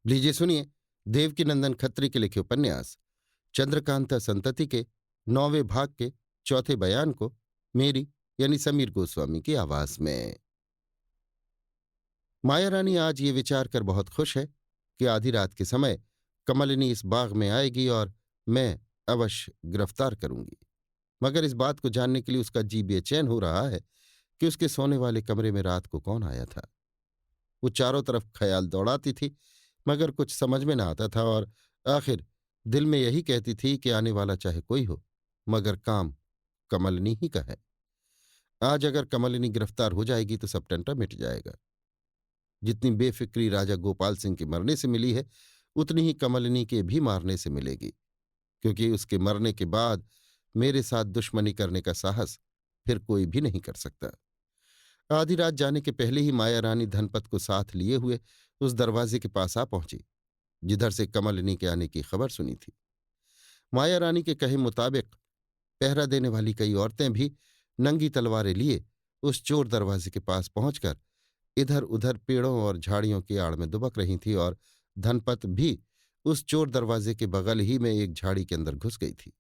लीजिए सुनिए, देवकीनंदन खत्री के लिखे उपन्यास चंद्रकांता संतति के 9वें भाग के चौथे बयान को मेरी यानी समीर गोस्वामी की आवाज में। माया रानी आज ये विचार कर बहुत खुश है कि आधी रात के समय कमलिनी इस बाग में आएगी और मैं अवश्य गिरफ्तार करूंगी। मगर इस बात को जानने के लिए उसका जी बेचैन हो रहा है कि उसके सोने वाले कमरे में रात को कौन आया था। वो चारों तरफ ख्याल दौड़ाती थी, मगर कुछ समझ में न आता था और आखिर दिल में यही कहती थी कि आने वाला चाहे कोई हो, मगर काम कमलिनी ही का है। आज अगर कमलिनी गिरफ्तार हो जाएगी तो सब टंटा मिट जाएगा। जितनी बेफिक्री राजा गोपाल सिंह के मरने से मिली है, उतनी ही कमलिनी के भी मारने से मिलेगी, क्योंकि उसके मरने के बाद मेरे साथ दुश्मनी करने का साहस फिर कोई भी नहीं कर सकता। आधी रात जाने के पहले ही माया रानी धनपत को साथ लिए हुए उस दरवाजे के पास आ पहुंची जिधर से कमलिनी के आने की खबर सुनी थी। माया रानी के कहे मुताबिक पहरा देने वाली कई औरतें भी नंगी तलवारें लिए उस चोर दरवाजे के पास पहुंचकर इधर उधर पेड़ों और झाड़ियों की आड़ में दुबक रही थी और धनपत भी उस चोर दरवाजे के बगल ही में एक झाड़ी के अंदर घुस गई थी।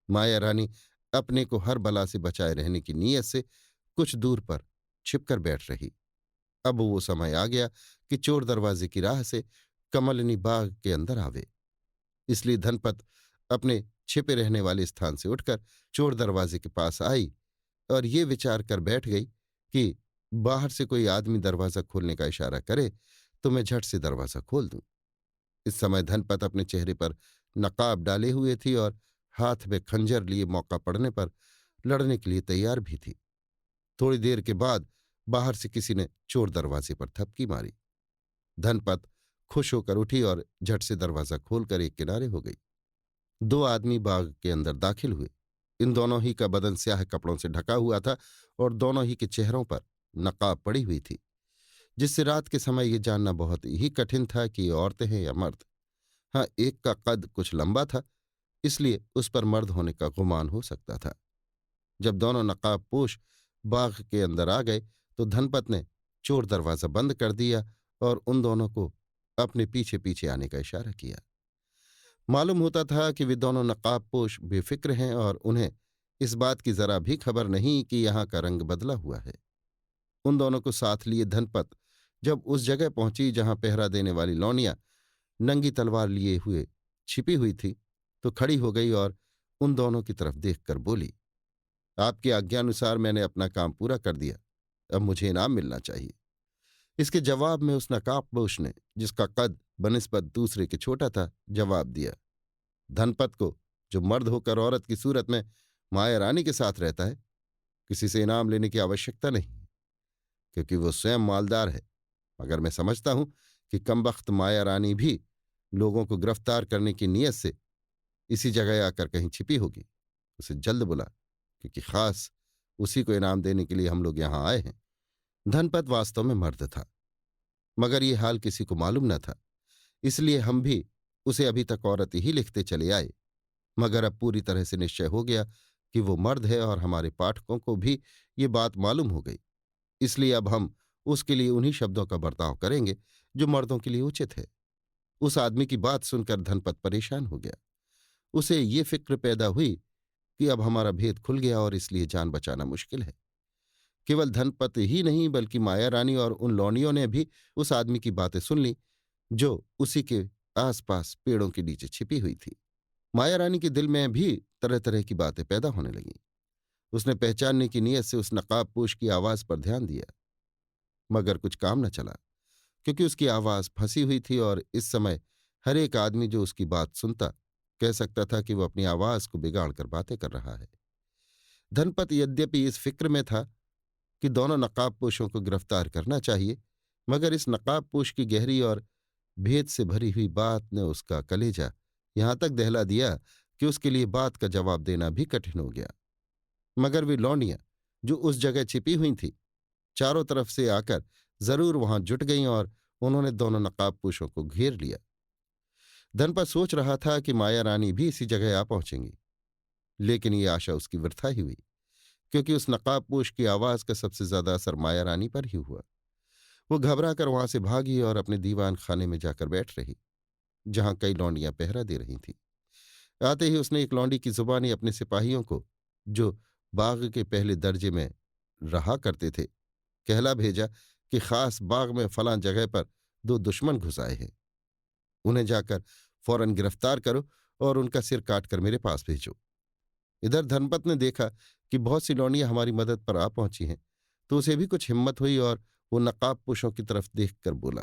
माया रानी अपने को हर बला से बचाए रहने की नीयत से कुछ दूर पर छिपकर बैठ रही। अब वो समय आ गया कि चोर दरवाजे की राह से कमलिनी बाग के अंदर आवे। इसलिए धनपत अपने छिपे रहने वाले स्थान से उठकर चोर दरवाजे के पास आई और ये विचार कर बैठ गई कि बाहर से कोई आदमी दरवाजा खोलने का इशारा करे तो मैं झट से दरवाजा खोल दूं। इस समय धनपत अपने चेहरे पर नकाब डाले हुए थी और हाथ में खंजर लिए मौका पड़ने पर लड़ने के लिए तैयार भी थी। थोड़ी देर के बाद बाहर से किसी ने चोर दरवाजे पर थपकी मारी। धनपत खुश होकर उठी और झट से दरवाजा खोलकर एक किनारे हो गई। दो आदमी बाग के अंदर दाखिल हुए। इन दोनों ही का बदन स्याह कपड़ों से ढका हुआ था और दोनों ही के चेहरों पर नकाब पड़ी हुई थी, जिससे रात के समय ये जानना बहुत ही कठिन था कि ये औरतें हैं या मर्द। हाँ, एक का कद कुछ लंबा था, इसलिए उस पर मर्द होने का गुमान हो सकता था। जब दोनों नकाबपोश बाग के अंदर आ गए तो धनपत ने चोर दरवाजा बंद कर दिया और उन दोनों को अपने पीछे पीछे आने का इशारा किया। मालूम होता था कि वे दोनों नकाबपोश बेफिक्र हैं और उन्हें इस बात की जरा भी खबर नहीं कि यहां का रंग बदला हुआ है। उन दोनों को साथ लिए धनपत जब उस जगह पहुंची जहां पहरा देने वाली लौनिया नंगी तलवार लिए हुए छिपी हुई थी, तो खड़ी हो गई और उन दोनों की तरफ देखकर बोली, आपकी आज्ञानुसार मैंने अपना काम पूरा कर दिया, अब मुझे इनाम मिलना चाहिए। इसके जवाब में उस नकाबपोश ने, जिसका कद बनिस्बत दूसरे के छोटा था, जवाब दिया, धनपत को, जो मर्द होकर औरत की सूरत में माया रानी के साथ रहता है, किसी से इनाम लेने की आवश्यकता नहीं है, क्योंकि वो स्वयं मालदार है। मगर मैं समझता हूं कि कमबख्त माया रानी भी लोगों को गिरफ्तार करने की नीयत से इसी जगह आकर कहीं छिपी होगी। उसे जल्द बुला, क्योंकि खास उसी को इनाम देने के लिए हम लोग यहां आए हैं। धनपत वास्तव में मर्द था, मगर ये हाल किसी को मालूम न था, इसलिए हम भी उसे अभी तक औरत ही लिखते चले आए। मगर अब पूरी तरह से निश्चय हो गया कि वो मर्द है और हमारे पाठकों को भी ये बात मालूम हो गई। इसलिए अब हम उसके लिए उन्हीं शब्दों का बर्ताव करेंगे जो मर्दों के लिए उचित है। उस आदमी की बात सुनकर धनपत परेशान हो गया। उसे ये फिक्र पैदा हुई कि अब हमारा भेद खुल गया और इसलिए जान बचाना मुश्किल है। केवल धनपत ही नहीं बल्कि माया रानी और उन लौंडियों ने भी उस आदमी की बातें सुन ली जो उसी के आसपास पेड़ों के नीचे छिपी हुई थी। माया रानी के दिल में भी तरह तरह की बातें पैदा होने लगीं। उसने पहचानने की नीयत से उस नकाबपोश की आवाज पर ध्यान दिया, मगर कुछ काम न चला, क्योंकि उसकी आवाज फंसी हुई थी और इस समय हर एक आदमी जो उसकी बात सुनता कह सकता था कि वो अपनी आवाज को बिगाड़कर बातें कर रहा है। धनपत यद्यपि इस फिक्र में था कि दोनों नकाबपोशों को गिरफ्तार करना चाहिए, मगर इस नकाबपोश की गहरी और भेद से भरी हुई बात ने उसका कलेजा यहां तक दहला दिया कि उसके लिए बात का जवाब देना भी कठिन हो गया। मगर वे लौंडियां जो उस जगह छिपी हुई थीं, चारों तरफ से आकर जरूर वहां जुट गईं और उन्होंने दोनों नकाबपोशों को घेर लिया। धनपत सोच रहा था कि माया रानी भी इसी जगह आ पहुंचेंगी, लेकिन ये आशा उसकी वृथा ही हुई, क्योंकि उस नकाबपोश की आवाज का सबसे ज्यादा असर माया रानी पर ही हुआ। वो घबरा कर वहां से भागी और अपने दीवान खाने में जाकर बैठ रही, जहां कई लौंडियां पहरा दे रही थीं। आते ही उसने एक लौंडी की जुबानी अपने सिपाहियों को, जो बाग के पहले दर्जे में रहा करते थे, कहला भेजा कि खास बाग में फलां जगह पर दो दुश्मन घुस आए हैं। उन्हें जाकर फौरन गिरफ्तार करो और उनका सिर काटकर मेरे पास भेजो। इधर धनपत ने देखा कि बहुत सी लौंडियां हमारी मदद पर आ पहुंची हैं, तो उसे भी कुछ हिम्मत हुई और वो नकाबपोशों की तरफ देखकर बोला,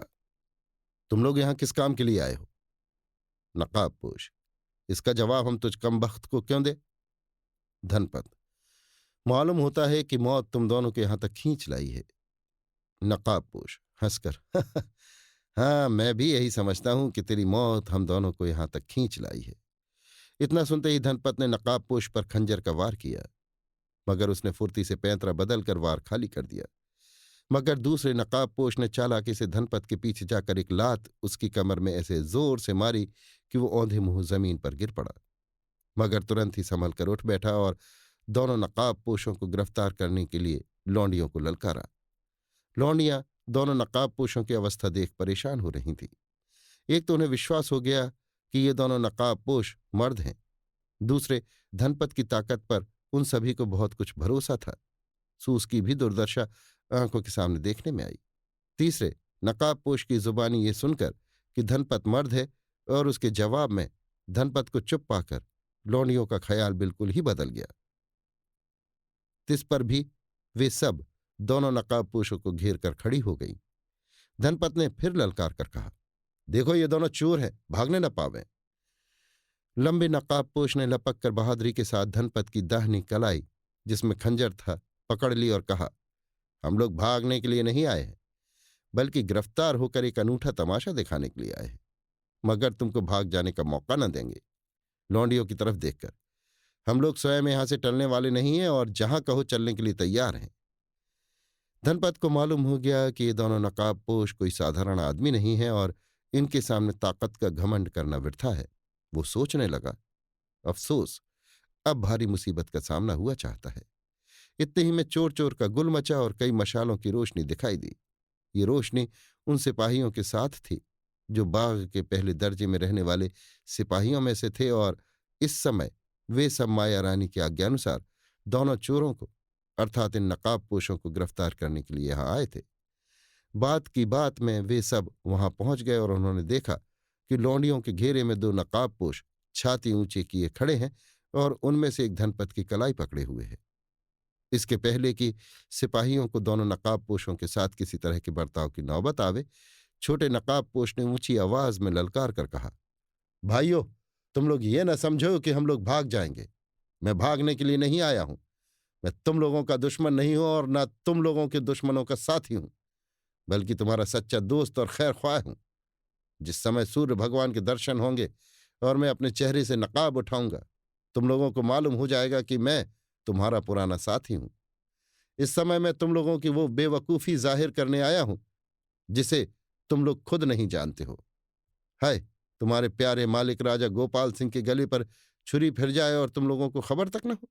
तुम लोग यहां किस काम के लिए आए हो? नकाबपोश: इसका जवाब हम तुझ कमबख्त को क्यों दे? धनपत: मालूम होता है कि मौत तुम दोनों को यहां तक खींच लाई है। नकाबपोश हंसकर: हाँ, मैं भी यही समझता हूं कि तेरी मौत हम दोनों को यहां तक खींच लाई है। इतना सुनते ही धनपत ने नकाबपोश पर खंजर का वार किया, मगर उसने फुर्ती से पैंतरा बदलकर वार खाली कर दिया। मगर दूसरे नकाबपोश ने चालाकी से धनपत के पीछे जाकर एक लात उसकी कमर में ऐसे जोर से मारी कि वो औंधे मुंह जमीन पर गिर पड़ा, मगर तुरंत ही संभल कर उठ बैठा और दोनों नकाबपोशों को गिरफ्तार करने के लिए लौंडियों को ललकारा। लौंडियां दोनों नकाबपोशों की अवस्था देख परेशान हो रही थीं। एक तो उन्हें विश्वास हो गया कि ये दोनों नकाबपोश मर्द हैं, दूसरे धनपत की ताकत पर उन सभी को बहुत कुछ भरोसा था। सूस की भी दुर्दशा आंखों के सामने देखने में आई। तीसरे नकाबपोश की जुबानी ये सुनकर कि धनपत मर्द है और उसके जवाब में धनपत को चुप पाकर लौंडियों का ख्याल बिल्कुल ही बदल गया। तिस पर भी वे सब दोनों नकाबपोशों को घेर कर खड़ी हो गईं। धनपत ने फिर ललकार कर कहा, देखो ये दोनों चोर हैं, भागने न पावें। लंबे नकाबपोश ने लपक कर बहादुरी के साथ धनपत की दाहिनी कलाई, जिसमें खंजर था, पकड़ ली और कहा, हम लोग भागने के लिए नहीं आए हैं, बल्कि गिरफ्तार होकर एक अनूठा तमाशा दिखाने के लिए आए हैं, मगर तुमको भाग जाने का मौका न देंगे। लौंडियों की तरफ देखकर, हम लोग स्वयं यहां से टलने वाले नहीं हैं और जहां कहो चलने के लिए तैयार हैं। धनपत को मालूम हो गया कि ये दोनों नकाबपोश कोई साधारण आदमी नहीं है और इनके सामने ताकत का घमंड करना वृथा है। वो सोचने लगा, अफसोस, अब भारी मुसीबत का सामना हुआ चाहता है। इतने ही में चोर चोर का गुल मचा और कई मशालों की रोशनी दिखाई दी। ये रोशनी उन सिपाहियों के साथ थी जो बाग के पहले दर्जे में रहने वाले सिपाहियों में से थे, और इस समय वे सब माया रानी की आज्ञानुसार दोनों चोरों को, अर्थात इन नकाबपोशों को गिरफ्तार करने के लिए यहां आए थे। बात की बात में वे सब वहां पहुंच गए और उन्होंने देखा कि लौंडियों के घेरे में दो नकाबपोश छाती ऊंचे किए खड़े हैं और उनमें से एक धनपत की कलाई पकड़े हुए है। इसके पहले कि सिपाहियों को दोनों नकाबपोशों के साथ किसी तरह के बर्ताव की नौबत आवे, छोटे नकाबपोश ने ऊंची आवाज में ललकार कर कहा, भाइयों, तुम लोग ये न समझो कि हम लोग भाग जाएंगे। मैं भागने के लिए नहीं आया हूं। मैं तुम लोगों का दुश्मन नहीं हूं और न तुम लोगों के दुश्मनों का साथी हूं, बल्कि तुम्हारा सच्चा दोस्त और खैर ख्वाह हूं। जिस समय सूर्य भगवान के दर्शन होंगे और मैं अपने चेहरे से नकाब उठाऊंगा, तुम लोगों को मालूम हो जाएगा कि मैं तुम्हारा पुराना साथी हूं। इस समय मैं तुम लोगों की वो बेवकूफी जाहिर करने आया हूं जिसे तुम लोग खुद नहीं जानते हो। हाय, तुम्हारे प्यारे मालिक राजा गोपाल सिंह के गले पर छुरी फिर जाए और तुम लोगों को खबर तक न हो।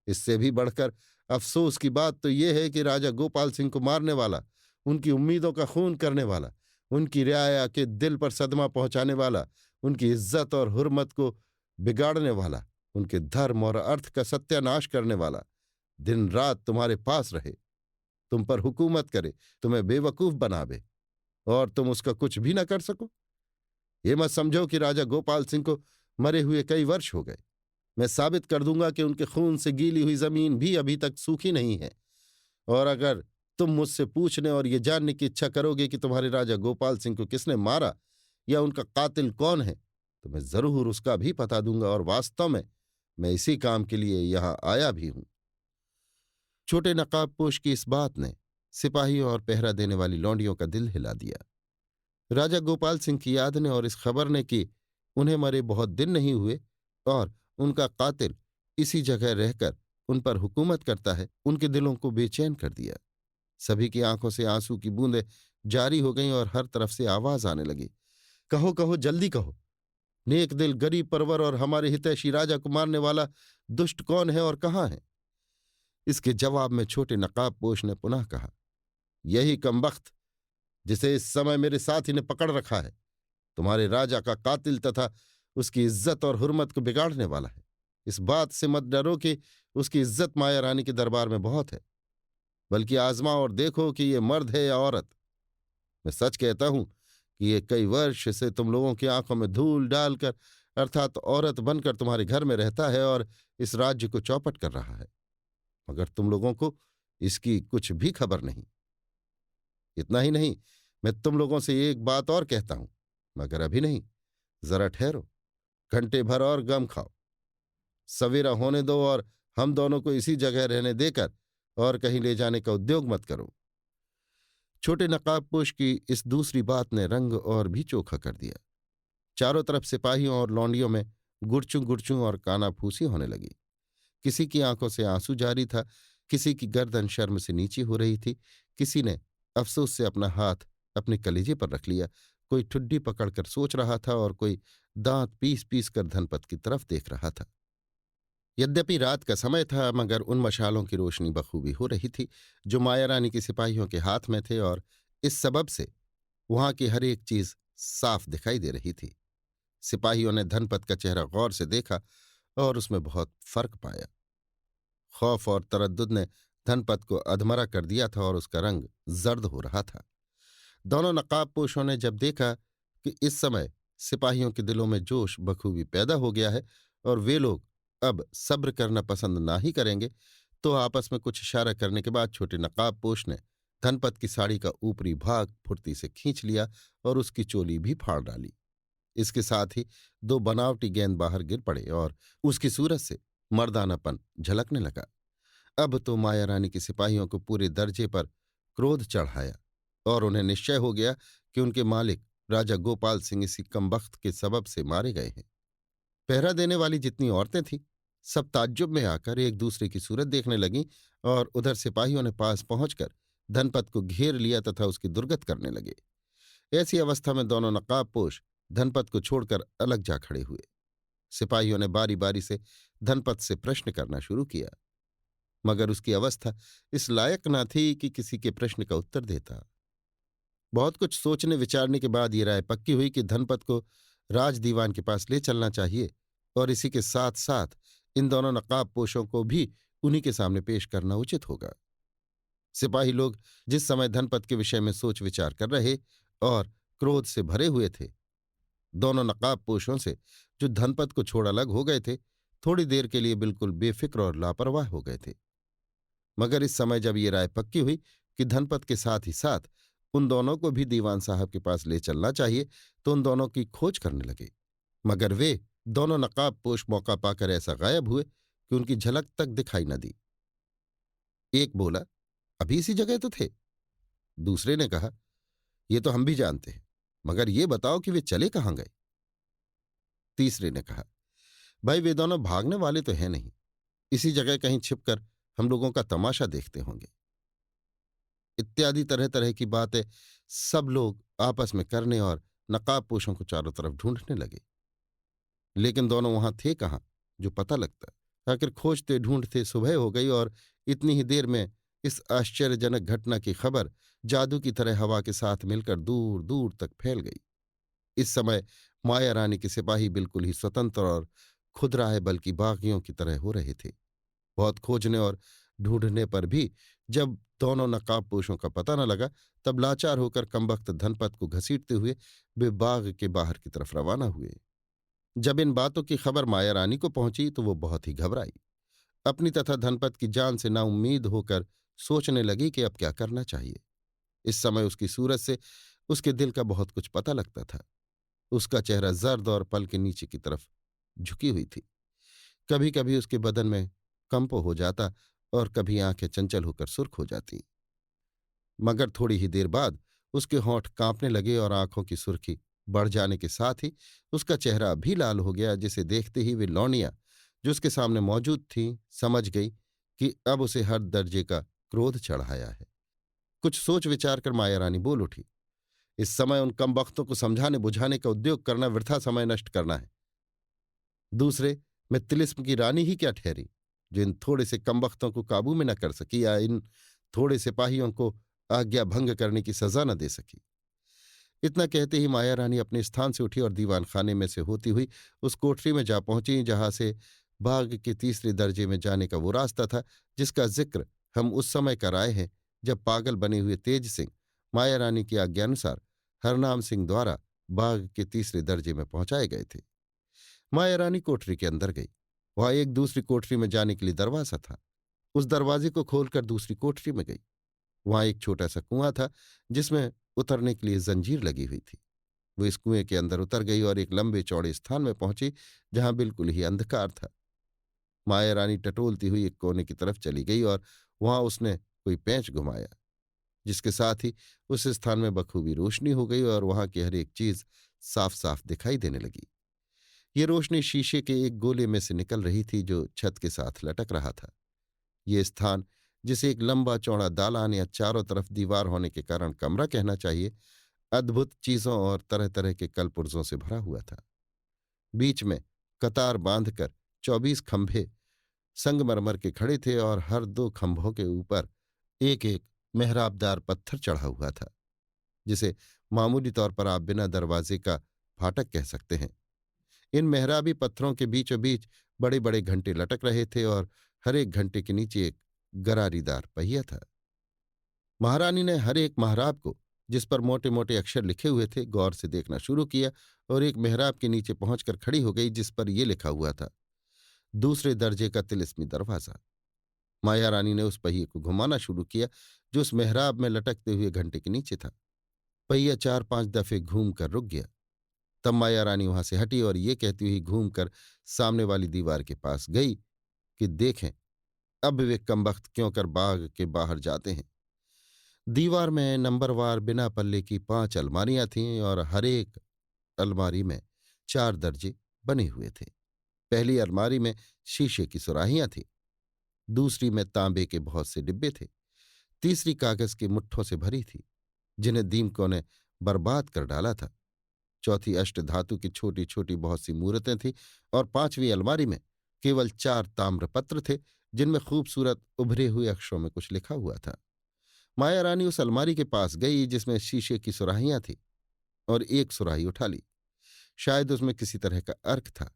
इससे भी बढ़कर अफसोस की बात तो यह है कि राजा गोपाल सिंह को मारने वाला, उनकी उम्मीदों का खून करने वाला, उनकी रियाया के दिल पर सदमा पहुंचाने वाला, उनकी इज्जत और हुर्मत को बिगाड़ने वाला, उनके धर्म और अर्थ का सत्यानाश करने वाला दिन रात तुम्हारे पास रहे, तुम पर हुकूमत करे, तुम्हें बेवकूफ बनावे और तुम उसका कुछ भी न कर सको। ये मत समझो कि राजा गोपाल सिंह को मरे हुए कई वर्ष हो गए। मैं साबित कर दूंगा कि उनके खून से गीली हुई जमीन भी अभी तक सूखी नहीं है। और अगर तुम मुझसे पूछने और ये जानने की इच्छा करोगे कि तुम्हारे राजा गोपाल सिंह को किसने मारा या उनका कातिल कौन है, तो मैं जरूर उसका भी पता दूंगा, और वास्तव में मैं इसी काम के लिए यहां आया भी हूं। छोटे नकाबपोश की इस बात ने सिपाहियों और पहरा देने वाली लौंडियों का दिल हिला दिया। राजा गोपाल सिंह की याद ने और इस खबर ने कि उन्हें मरे बहुत दिन नहीं हुए और उनका कातिल इसी जगह रहकर उन पर हुकूमत करता है, उनके दिलों को बेचैन कर दिया। सभी की आंखों से आंसू की बूंदें जारी हो गईं और हर तरफ से आवाज आने लगी, कहो कहो, जल्दी कहो, नेक दिल, गरीब परवर और हमारे हितैषी राजा को मारने वाला दुष्ट कौन है और कहाँ है? इसके जवाब में छोटे नकाबपोश ने पुनः कहा, यही कमबख्त जिसे इस समय मेरे साथी ने पकड़ रखा है, तुम्हारे राजा का कातिल तथा उसकी इज्जत और हुर्मत को बिगाड़ने वाला है। इस बात से मत डरो कि उसकी इज्जत माया रानी के दरबार में बहुत है, बल्कि आजमाओ और देखो कि ये मर्द है या औरत। मैं सच कहता हूं कि ये कई वर्ष से तुम लोगों की आंखों में धूल डालकर, अर्थात औरत बनकर तुम्हारे घर में रहता है और इस राज्य को चौपट कर रहा है, मगर तुम लोगों को इसकी कुछ भी खबर नहीं। इतना ही नहीं, मैं तुम लोगों से एक बात और कहता हूं, मगर अभी नहीं, जरा ठहरो, घंटे भर और गम खाओ, सवेरा होने दो और हम दोनों को इसी जगह रहने देकर और कहीं ले जाने का उद्योग मत करो। छोटे नकाबपोश की इस दूसरी बात ने रंग और भी चोखा कर दिया। चारों तरफ सिपाहियों और लौंडियों में गुड़चू गुड़चू और कानाफूसी होने लगी। किसी की आंखों से आंसू जारी था, किसी की गर्दन शर्म से नीची हो रही थी, किसी ने अफसोस से अपना हाथ अपने कलेजे पर रख लिया, कोई ठुड्डी पकड़कर सोच रहा था और कोई दांत पीस पीस कर धनपत की तरफ देख रहा था। यद्यपि रात का समय था, मगर उन मशालों की रोशनी बखूबी हो रही थी जो माया रानी के सिपाहियों के हाथ में थे, और इस सबब से वहां की हर एक चीज साफ दिखाई दे रही थी। सिपाहियों ने धनपत का चेहरा गौर से देखा और उसमें बहुत फर्क पाया। खौफ और तरद्दुद ने धनपत को अधमरा कर दिया था और उसका रंग जर्द हो रहा था। दोनों नकाबपोशों ने जब देखा कि इस समय सिपाहियों के दिलों में जोश बखूबी पैदा हो गया है और वे लोग अब सब्र करना पसंद ना ही करेंगे, तो आपस में कुछ इशारा करने के बाद छोटे नकाबपोश ने धनपत की साड़ी का ऊपरी भाग फुर्ती से खींच लिया और उसकी चोली भी फाड़ डाली। इसके साथ ही दो बनावटी गेंद बाहर गिर पड़े और उसकी सूरत से मर्दानापन झलकने लगा। अब तो माया रानी के सिपाहियों को पूरे दर्जे पर क्रोध चढ़ाया और उन्हें निश्चय हो गया कि उनके मालिक राजा गोपाल सिंह इसी कमबख्त के सबब से मारे गए हैं। पहरा देने वाली जितनी औरतें थीं, सब ताज्जुब में आकर एक दूसरे की सूरत देखने लगीं और उधर सिपाहियों ने पास पहुंचकर धनपत को घेर लिया तथा उसकी दुर्गत करने लगे। ऐसी अवस्था में दोनों नकाबपोश धनपत को छोड़कर अलग जा खड़े हुए। सिपाहियों ने बारी बारी से धनपत से प्रश्न करना शुरू किया, मगर उसकी अवस्था इस लायक न थी कि किसी के प्रश्न का उत्तर देता। बहुत कुछ सोचने विचारने के बाद ये राय पक्की हुई कि धनपत को राज दीवान के पास ले चलना चाहिए और इसी के साथ साथ इन दोनों नकाबपोशों को भी उन्हीं के सामने पेश करना उचित होगा। सिपाही लोग जिस समय धनपत के विषय में सोच विचार कर रहे और क्रोध से भरे हुए थे, दोनों नकाबपोशों से जो धनपत को छोड़ अलग हो गए थे, थोड़ी देर के लिए बिल्कुल बेफिक्र और लापरवाह हो गए थे। मगर इस समय जब ये राय पक्की हुई कि धनपत के साथ ही साथ उन दोनों को भी दीवान साहब के पास ले चलना चाहिए, तो उन दोनों की खोज करने लगे। मगर वे दोनों नकाबपोश मौका पाकर ऐसा गायब हुए कि उनकी झलक तक दिखाई न दी। एक बोला, अभी इसी जगह तो थे। दूसरे ने कहा, ये तो हम भी जानते हैं, मगर ये बताओ कि वे चले कहाँ गए। तीसरे ने कहा, भाई वे दोनों भागने वाले तो हैं नहीं, इसी जगह कहीं छिपकर हम लोगों का तमाशा देखते होंगे। इत्यादि तरह तरह की बातें सब लोग आपस में करने और नकाबपोशों को चारों तरफ ढूंढने लगे, लेकिन दोनों वहां थे कहाँ जो पता लगता। आखिर खोजते ढूंढते सुबह हो गई और इतनी ही देर में इस आश्चर्यजनक घटना की खबर जादू की तरह हवा के साथ मिलकर दूर दूर तक फैल गई। इस समय माया रानी के सिपाही बिल्कुल ही स्वतंत्र और खुदराए बल्कि बागियों की तरह हो रहे थे। बहुत खोजने और ढूंढने पर भी जब दोनों नकाबपोशों का पता न लगा, तब लाचार होकर कमबख्त धनपत को घसीटते हुए वे बाग के बाहर की तरफ रवाना हुए। जब इन बातों की खबर माया रानी को पहुंची तो वो बहुत ही घबराई। अपनी तथा धनपत की जान से नाउम्मीद होकर सोचने लगी कि अब क्या करना चाहिए। इस समय उसकी सूरत से उसके दिल का बहुत कुछ पता लगता था। उसका चेहरा जर्द और पल के नीचे की तरफ झुकी हुई थी। कभी कभी उसके बदन में कंप हो जाता और कभी आंखें चंचल होकर सुर्ख हो जाती, मगर थोड़ी ही देर बाद उसके होंठ कांपने लगे और आंखों की सुर्खी बढ़ जाने के साथ ही उसका चेहरा भी लाल हो गया, जिसे देखते ही वे लौंडियां जो उसके सामने मौजूद थीं समझ गई कि अब उसे हर दर्जे का क्रोध चढ़ाया है। कुछ सोच विचार कर माया रानी बोल उठी, इस समय उन कमबख्तों को समझाने बुझाने का उद्योग करना वृथा समय नष्ट करना है। दूसरे, मैं तिलिस्म की रानी ही क्या ठहरी जो इन थोड़े से कमबख्तों को काबू में न कर सकी या इन थोड़े सिपाहियों को आज्ञा भंग करने की सजा न दे सकी। इतना कहते ही माया रानी अपने स्थान से उठी और दीवान खाने में से होती हुई उस कोठरी में जा पहुंची जहां से बाग के तीसरे दर्जे में जाने का वो रास्ता था जिसका जिक्र हम उस समय कराए हैं जब पागल बने हुए तेज सिंह माया रानी की आज्ञानुसार हरनाम सिंह द्वारा बाग के तीसरे दर्जे में पहुंचाए गए थे। माया रानी कोठरी के अंदर गई। वहां एक दूसरी कोठरी में जाने के लिए दरवाजा था। उस दरवाजे को खोलकर दूसरी कोठरी में गई। वहां एक छोटा सा कुआं था जिसमें उतरने के लिए जंजीर लगी हुई थी। वो इस कुएं के अंदर उतर गई और एक लंबे चौड़े स्थान में पहुंची जहां बिल्कुल ही अंधकार था। माया रानी टटोलती हुई एक कोने की तरफ चली गई और वहां उसने कोई पेंच घुमाया जिसके साथ ही उस स्थान में बखूबी रोशनी हो गई और वहां की हर एक चीज साफ साफ दिखाई देने लगी। ये रोशनी शीशे के एक गोले में से निकल रही थी जो छत के साथ लटक रहा था। ये स्थान, जिसे एक लंबा चौड़ा दालान या चारों तरफ दीवार होने के कारण कमरा कहना चाहिए, अद्भुत चीजों और तरह तरह के कलपुर्जों से भरा हुआ था। बीच में कतार बांधकर 24 खंभे संगमरमर के खड़े थे और हर दो खंभों के ऊपर एक एक मेहराबदार पत्थर चढ़ा हुआ था जिसे मामूली तौर पर आप बिना दरवाजे का फाटक कह सकते हैं। इन मेहराबी पत्थरों के बीचों बीच बड़े बड़े घंटे लटक रहे थे और हर एक घंटे के नीचे एक गरारीदार पहिया था। महारानी ने हर एक महराब को, जिस पर मोटे मोटे अक्षर लिखे हुए थे, गौर से देखना शुरू किया और एक मेहराब के नीचे पहुंचकर खड़ी हो गई जिस पर यह लिखा हुआ था, दूसरे दर्जे का तिलिस्मी दरवाजा। माया रानी ने उस पहिए को घुमाना शुरू किया जो उस मेहराब में लटकते हुए घंटे के नीचे था। पहिया 4-5 दफे घूम कर रुक गया। तब माया रानी वहां से हटी और ये कहती हुई घूमकर सामने वाली दीवार के पास गई कि देखें अब वे कमबख्त क्यों कर बाग के बाहर जाते हैं। दीवार में नंबरवार बिना पल्ले की 5 अलमारियां थीं और हर एक अलमारी में 4 दर्जे बने हुए थे। पहली अलमारी में शीशे की सुराहियां थीं, दूसरी में तांबे के बहुत से डिब्बे थे, तीसरी कागज के मुट्ठों से भरी थी जिन्हें दीमकों ने बर्बाद कर डाला था, चौथी अष्टधातु की छोटी छोटी बहुत सी मूर्तें थीं और पांचवीं अलमारी में केवल 4 ताम्रपत्र थे जिनमें खूबसूरत उभरे हुए अक्षरों में कुछ लिखा हुआ था। माया रानी उस अलमारी के पास गई जिसमें शीशे की सुराहियां थीं और एक सुराही उठा ली। शायद उसमें किसी तरह का अर्क था,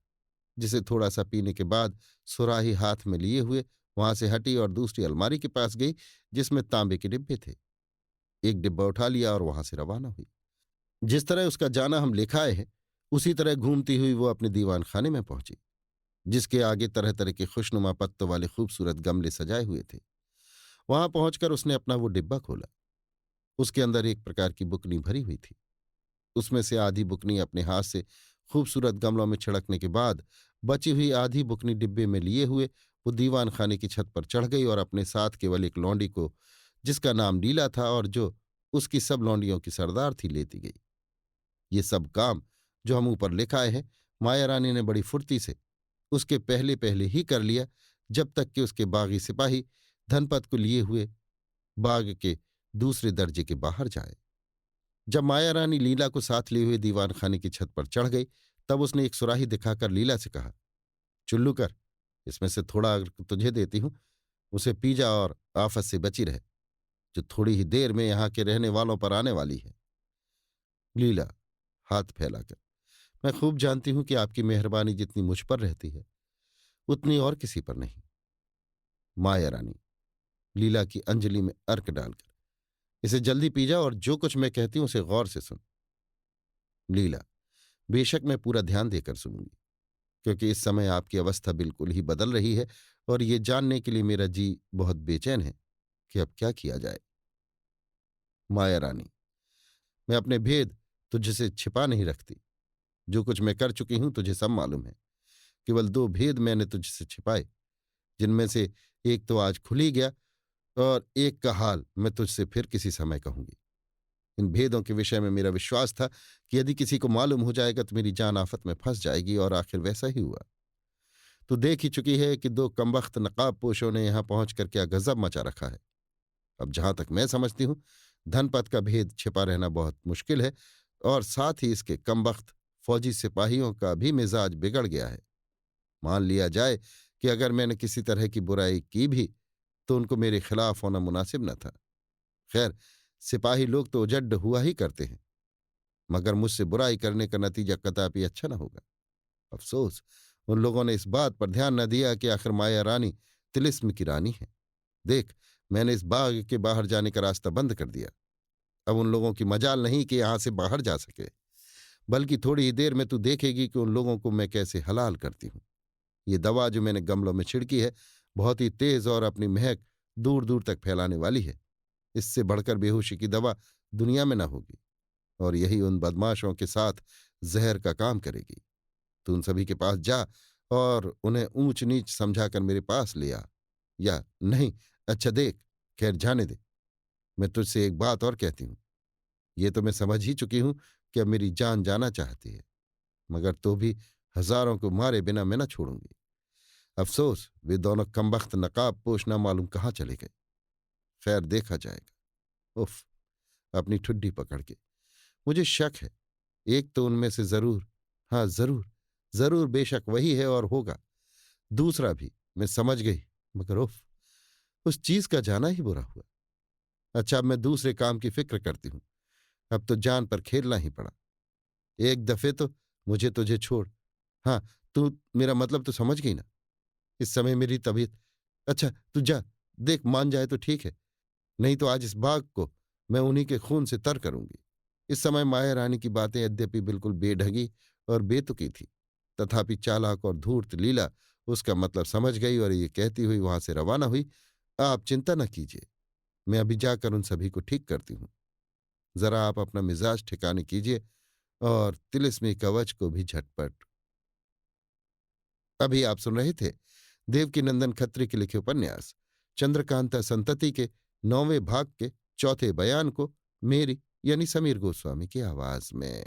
जिसे थोड़ा सा पीने के बाद सुराही हाथ में लिए हुए वहां से हटी और दूसरी अलमारी के पास गई जिसमें तांबे के डिब्बे थे। एक डिब्बा उठा लिया और वहां से रवाना हुई। जिस तरह उसका जाना हम लिखाए हैं उसी तरह घूमती हुई वो अपने दीवान खाने में पहुंची जिसके आगे तरह तरह के खुशनुमा पत्तों वाले खूबसूरत गमले सजाए हुए थे। वहां पहुंचकर उसने अपना वो डिब्बा खोला। उसके अंदर एक प्रकार की बुकनी भरी हुई थी। उसमें से आधी बुकनी अपने हाथ से खूबसूरत गमलों में छिड़कने के बाद बची हुई आधी बुकनी डिब्बे में लिए हुए वो दीवान खाने की छत पर चढ़ गई और अपने साथ केवल एक लौंडी को, जिसका नाम लीला था और जो उसकी सब लौंडियों की सरदार थी, लेती गई। ये सब काम जो हम ऊपर लिखाए हैं माया रानी ने बड़ी फुर्ती से उसके पहले पहले ही कर लिया जब तक कि उसके बागी सिपाही धनपत को लिए हुए बाग के दूसरे दर्जे के बाहर जाए। जब माया रानी लीला को साथ लिए हुए दीवान खाने की छत पर चढ़ गई तब उसने एक सुराही दिखाकर लीला से कहा, चुल्लू कर, इसमें से थोड़ा अगर तुझे देती हूं, उसे पी जा और आफत से बची रहे जो थोड़ी ही देर में यहां के रहने वालों पर आने वाली है। लीला हाथ फैलाकर, मैं खूब जानती हूं कि आपकी मेहरबानी जितनी मुझ पर रहती है उतनी और किसी पर नहीं। माया रानी लीला की अंजलि में अर्क डालकर, इसे जल्दी पी जा और जो कुछ मैं कहती हूं उसे गौर से सुन। लीला, बेशक मैं पूरा ध्यान देकर सुनूंगी, क्योंकि इस समय आपकी अवस्था बिल्कुल ही बदल रही है और ये जानने के लिए मेरा जी बहुत बेचैन है कि अब क्या किया जाए। माया रानी, मैं अपने भेद तुझसे छिपा नहीं रखती। जो कुछ मैं कर चुकी हूं तुझे सब मालूम है। केवल 2 भेद मैंने तुझसे छिपाए, जिनमें से एक तो आज खुल ही गया और एक का हाल मैं तुझसे फिर किसी समय कहूंगी। इन भेदों के विषय में मेरा विश्वास था कि यदि किसी को मालूम हो जाएगा तो मेरी जान आफत में फंस जाएगी, और आखिर वैसा ही हुआ। तो देख ही चुकी है कि 2 कमबख्त नकाब पोशों ने यहां पहुंचकर क्या गजब मचा रखा है। अब जहां तक मैं समझती हूं धनपत का भेद छिपा रहना बहुत मुश्किल है, और साथ ही इसके कमबख्त फौजी सिपाहियों का भी मिजाज बिगड़ गया है। मान लिया जाए कि अगर मैंने किसी तरह की बुराई की भी तो उनको मेरे खिलाफ होना मुनासिब न था। खैर, सिपाही लोग तो उजड्ड हुआ ही करते हैं, मगर मुझसे बुराई करने का नतीजा कदापि अच्छा न होगा। अफसोस, उन लोगों ने इस बात पर ध्यान न दिया कि आखिर माया रानी तिलिस्म की रानी है। देख, मैंने इस बाग के बाहर जाने का रास्ता बंद कर दिया। अब उन लोगों की मजाल नहीं कि यहां से बाहर जा सके, बल्कि थोड़ी ही देर में तू देखेगी कि उन लोगों को मैं कैसे हलाल करती हूं। ये दवा जो मैंने गमलों में छिड़की है, बहुत ही तेज और अपनी महक दूर दूर तक फैलाने वाली है। इससे बढ़कर बेहोशी की दवा दुनिया में न होगी, और यही उन बदमाशों के साथ जहर का काम करेगी। तू उन सभी के पास जा और उन्हें ऊंच नीच समझाकर मेरे पास ले आ। या नहीं, अच्छा देख, खैर जाने दे। मैं तुझसे एक बात और कहती हूं। ये तो मैं समझ ही चुकी हूं कि अब मेरी जान जाना चाहती है, मगर तो भी हजारों को मारे बिना मैं न छोड़ूंगी। अफसोस, वे दोनों कमबख्त नकाब पोश न मालूम कहाँ चले गए। खैर, देखा जाएगा। उफ, अपनी ठुड्डी पकड़ के, मुझे शक है, एक तो उनमें से जरूर, हाँ जरूर, जरूर बेशक वही है और होगा। दूसरा भी मैं समझ गई, मगर उफ, उस चीज का जाना ही बुरा हुआ। अच्छा, अब मैं दूसरे काम की फिक्र करती हूं। अब तो जान पर खेलना ही पड़ा। एक दफे तो मुझे तुझे छोड़, हाँ, तू मेरा मतलब तो समझ गई ना। इस समय मेरी तबीयत, अच्छा तू जा, देख मान जाए तो ठीक है, नहीं तो आज इस बाग को मैं उन्हीं के खून से तर करूंगी। इस समय माया रानी की बातें यद्यपि बिल्कुल बेढंगी और बेतुकी थी, तथापि चालाक और धूर्त लीला उसका मतलब समझ गई और ये कहती हुई वहां से रवाना हुई, आप चिंता न कीजिए, मैं अभी जाकर उन सभी को ठीक करती हूं। जरा आप अपना मिजाज ठिकाने कीजिए और तिलिस्मी कवच को भी झटपट। अभी आप सुन रहे थे देवकीनंदन खत्री के लिखे उपन्यास चंद्रकांता संतति के 9वें भाग के चौथे बयान को, मेरी यानी समीर गोस्वामी की आवाज में।